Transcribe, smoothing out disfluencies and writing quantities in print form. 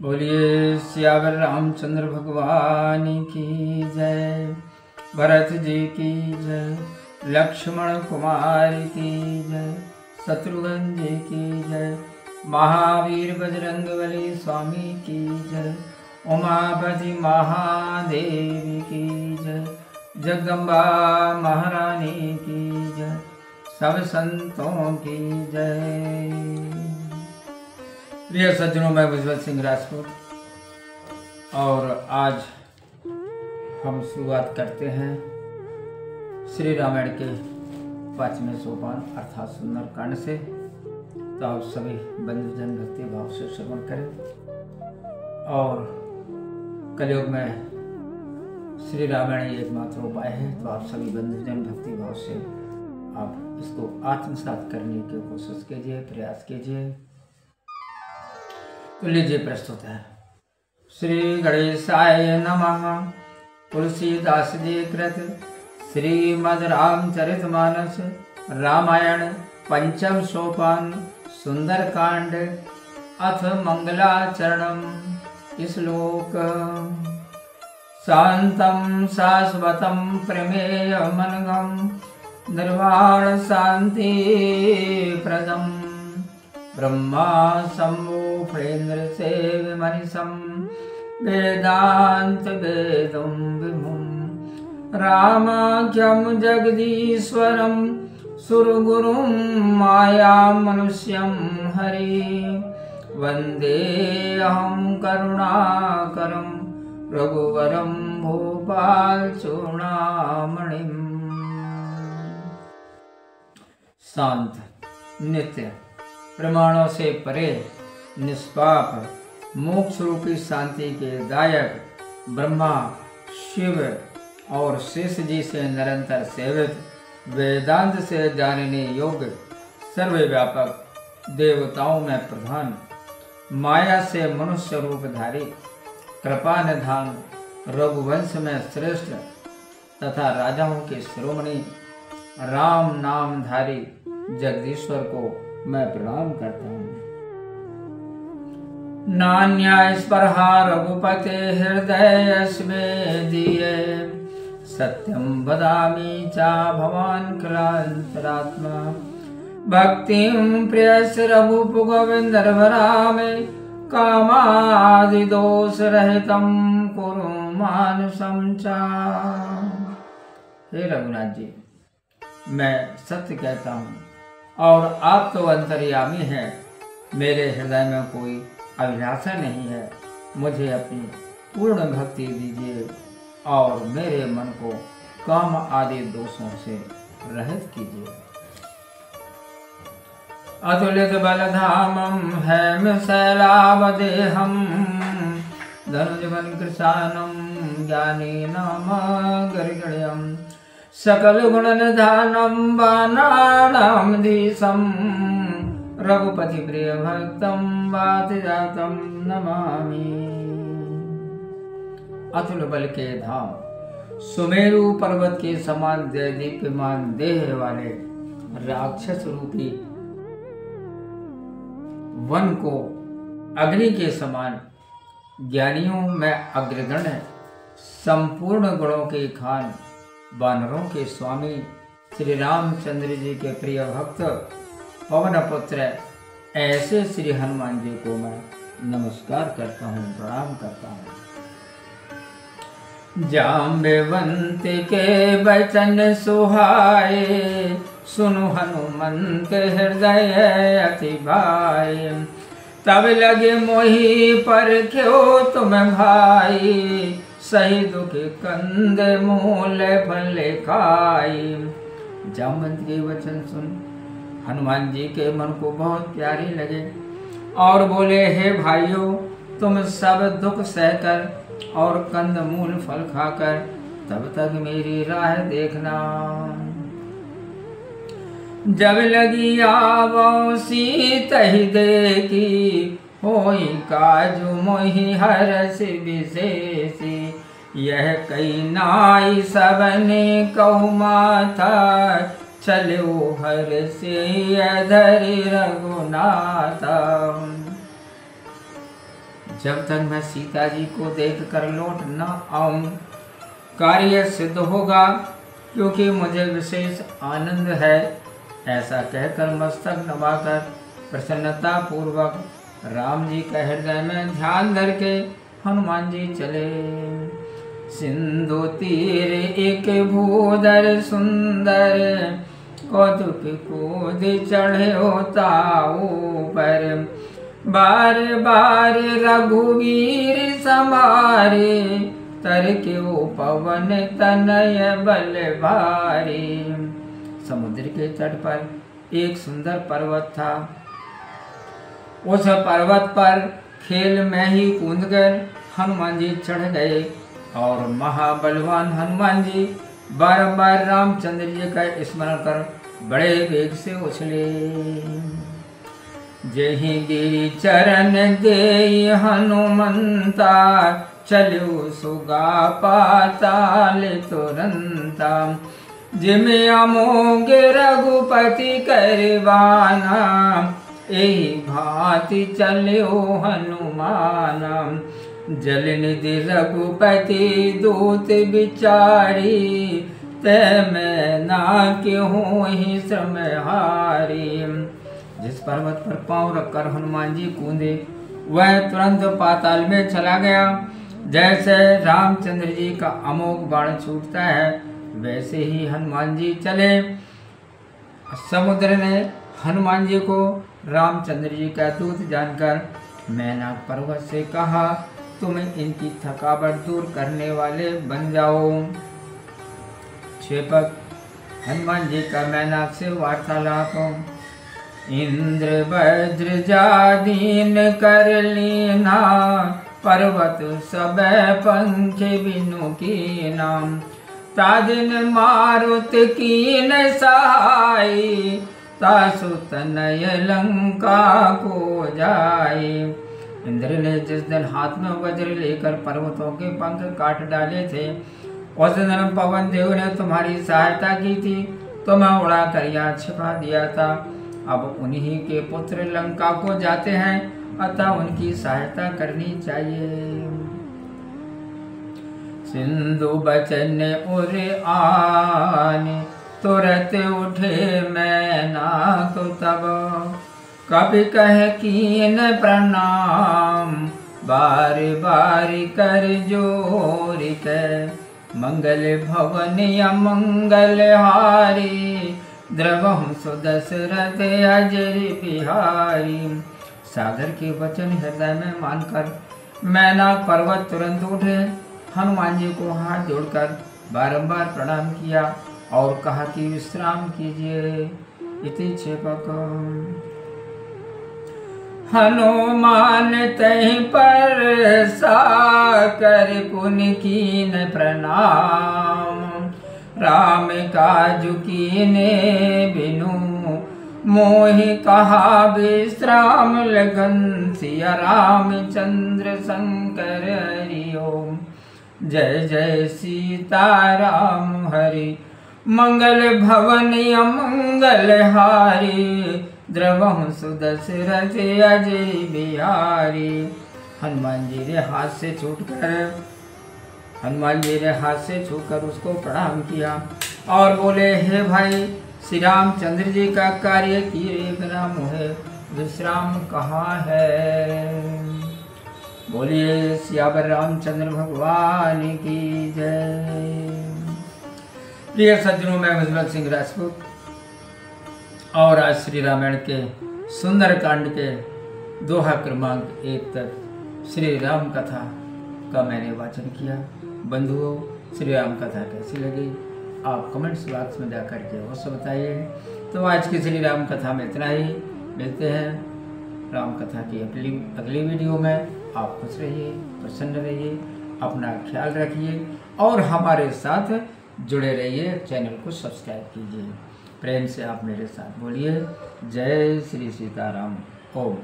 बोलिए सियावर रामचंद्र भगवान की जय, भरत जी की जय, लक्ष्मण कुमार की जय, शत्रुघ्न जी की जय, महावीर बजरंगबली स्वामी की जय, उमापति महादेव की जय, जगदम्बा महारानी की जय, सब संतों की जय। प्रिय सज्जनों, मैं भुजबल सिंह राजपूत और आज हम शुरुआत करते हैं श्री रामायण के 5वें सोपान अर्थात सुंदरकांड से। तो आप सभी बंधुजन भक्ति भाव से श्रवण करें और कलयुग में श्री रामायण एकमात्र उपाय है, तो आप सभी बंधुजन भक्ति भाव से आप इसको आत्मसात करने की कोशिश कीजिए, प्रयास कीजिए। तो लीजिए प्रस्तुत है श्री गणेशाय नमः। तुलसीदास जी कृत श्रीमद् रामचरितमानस रामायण 5व सोपान सुंदरकांड अथ मंगलाचरणम। श्लोक शांतं शाश्वतं प्रमेयमनघं निर्वाण शांति प्रदम् ब्रह्मा शंभु फणीन्द्र सेव्य मनीषं वेदांत वेदं विभुं रामाख्यं जगदीश्वरं सुरगुरुं माया मनुष्यं हरि वन्देऽहं करुणाकरं रघुवरं भूपाल चूड़ामणिम्। शांत, नित्य, प्रमाणों से परे, निष्पाप, मोक्ष रूपी शांति के दायक ब्रह्मा, शिव और शेष जी से निरंतर सेवित, वेदांत से जानने योग्य, सर्वव्यापक, देवताओं में प्रधान, माया से मनुष्य रूपधारी, कृपा निधान, रघुवंश में श्रेष्ठ तथा राजाओं के शिरोमणि राम नामधारी जगदीश्वर को मैं प्रणाम करता हूँ। नान्या स्पर्हा रघुपते हृदय स्वेदीये सत्यं वदामि चा भवान् क्लान्तरात्मा भक्तिं प्रियस्य रघुपुगोविन्दर्भरामे कामादि दोष रहितं कुरु मानुषं चा। हे रघुनाथ जी, मैं सत्य कहता हूँ और आप तो अंतर्यामी हैं। मेरे हृदय में कोई अभिलाषा नहीं है। मुझे अपनी पूर्ण भक्ति दीजिए और मेरे मन को काम आदि दोषों से रहित कीजिए। अतुलित बलधामं हैम शैलावदेहं धनुजवन कृशानं ज्ञानेनामगर्गण्यं सकल गुण निधानं बाणानां धीशं रघुपति प्रिय भक्तं वातजातं नमामि। अतुल बल के धाम, सुमेरु पर्वत के समान दीप्यमान देह वाले राक्षस रूपी वन को अग्नि के समान ज्ञानियों में अग्रगण्य, संपूर्ण गुणों के खान, वानरों के स्वामी श्री रामचंद्र जी के प्रिय भक्त पवन पुत्र ऐसे श्री हनुमान जी को मैं नमस्कार करता हूँ, प्रणाम करता हूँ। जाम्बवंत के वचन सुहाए सुनु हनुमंत हृदय अति भाए तब लगे मोहि पर क्यों तुम भाई सही दुख कंद मूल फल खाई। जामवंत के वचन सुन हनुमान जी के मन को बहुत प्यारे लगे और बोले, हे भाइयों, तुम सब दुख सहकर और कंद मूल फल खाकर तब तक मेरी राह देखना। जब लगी आवो सीत ही देखी होई काजू मोहि हरस विशेषी यह कई नाई सबने कहु माथा चलो हर से धरि रघुनाथ। जब तक मैं सीता जी को देख कर लौट न आऊं कार्य सिद्ध होगा, क्योंकि मुझे विशेष आनंद है। ऐसा कहकर मस्तक नवाकर प्रसन्नता पूर्वक राम जी का हृदय में ध्यान धर के हनुमान जी चले। सिंधु तीर एक भूधर सुंदर, कौतुक कूद चढ़े ताऊ पर। बार बार रघुवीर समारे, तर के वो पवन तनय बल भारी। समुद्र के तट पर एक सुंदर पर्वत था। उस पर्वत पर खेल में ही कूदकर हनुमान जी चढ़ गए और महाबलवान हनुमान जी बारंबार रामचंद्र जी का स्मरण कर बड़े वेग से उछले। जही गिरि चरण दे हनुमंता, चलो सुगा पाताल तुरंता। जिमे अमोघ रघुपति करवाना, एहि भांति चलो हनुमाना। जल निधि रघुपति दूत बिचारी, तै मैं ना क्यों ही श्रम हारी। जिस पर्वत पर पांव रखकर हनुमान जी कूदे, वह तुरंत पाताल में चला गया। जैसे रामचंद्र जी का अमोघ बाण छूटता है, वैसे ही हनुमान जी चले। समुद्र ने हनुमान जी को रामचंद्र जी का दूत जानकर मैनाक पर्वत से कहा, तुम इनकी थकावट दूर करने वाले बन जाओ। क्षेपक हनुमान जी का मैनाक से वार्तालाप। इंद्र वज्र जादीन कर लीना, पर्वत सब पंख बिनु की नाम। तादिन मारुत कीन सहाय, तासु तनय लंका को जाए। इंद्र ने जिस दिन हाथ में वज्र लेकर पर्वतों के पंख काट डाले थे, उस दिन पवन देव ने तुम्हारी सहायता की थी, तुम्हें उड़ा कर यहाँ छिपा दिया था। अब उन्हीं के पुत्र लंका को जाते हैं, अतः उनकी सहायता करनी चाहिए। सिंधु बचन उर आने, तुरंत उठे मैनाक तब। कभी कह कीन प्रणाम, बार बार कर जोर के। मंगल भवन अमंगल हारी, द्रवहु सुदशरथ अजर बिहारी। सागर के वचन हृदय में मानकर मैनाक पर्वत तुरंत उठे, हनुमान जी को हाथ जोड़कर बारंबार प्रणाम किया और कहा कि विश्राम कीजिए। इति क्षेपक। हनुमान तहि पर साकर पुनि कीन प्रणाम। राम काजु कीने बिनु, मोहि कहा विश्राम लगन। सिया रामचंद्र शंकर हरि ओम। जय जय सीताराम हरि। मंगल भवन अमंगल हारी, द्रवहु सुदशरथ अजय बिहारी। हनुमान जी ने हाथ से छूकर उसको प्रणाम किया और बोले, हे भाई, श्री रामचंद्र जी का कार्य किए बिना मुझे विश्राम कहाँ है। बोलिए सियावर रामचंद्र भगवान की जय। प्रिय सज्जनों, मैं मुजफ्फर सिंह राजपूत और आज श्री रामायण के सुंदर कांड के दोहा क्रमांक 1 तक श्री राम कथा का मैंने वाचन किया। बंधुओं, श्री राम कथा कैसी लगी आप कमेंट्स बॉक्स में जाकर के अवश्य बताइए। तो आज की श्री राम कथा में इतना ही। मिलते हैं राम कथा की अगली वीडियो में। आप खुश रहिए, प्रसन्न रहिए, अपना ख्याल रखिए और हमारे साथ जुड़े रहिए। चैनल को सब्सक्राइब कीजिए। प्रेम से आप मेरे साथ बोलिए, जय श्री सीताराम। ओम।